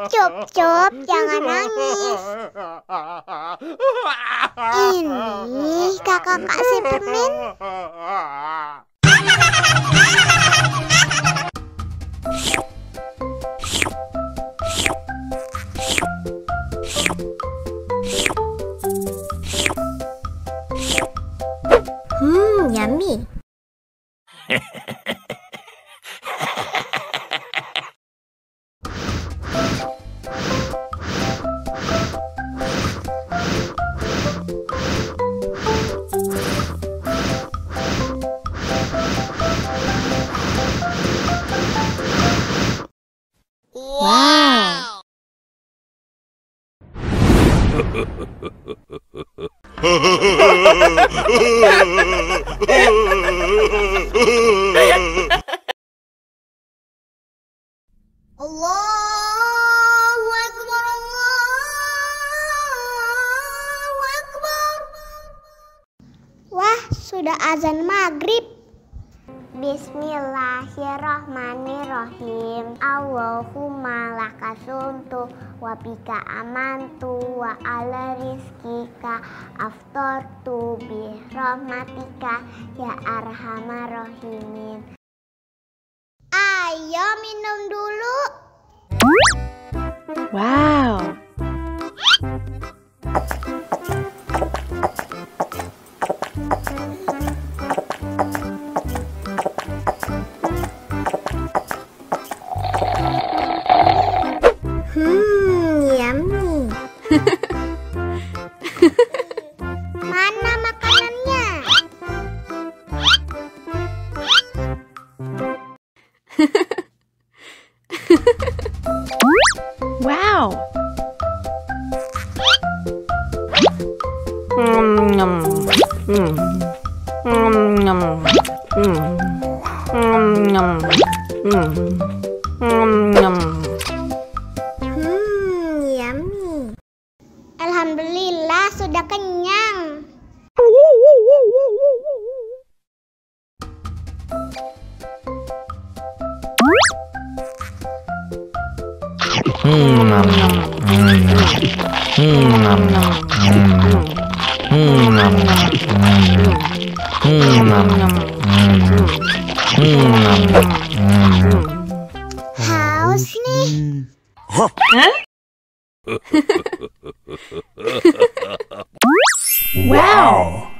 Cup, jangan nangis. Ini kakak si permen. Yummy. Wow. Allahu Akbar, Allahu Akbar. Wah, sudah azan maghrib. Bismillahirrahmanirrahim. Allahumma lakasumtu wa bika amantu wa ala rizkika aftortu bi rahmatika ya arhamar rahimin. Ayo minum dulu. Wow. Yummy. Mana makanannya? Wow. Yummy. Alhamdulillah sudah kenyang. Haus nih. Wow.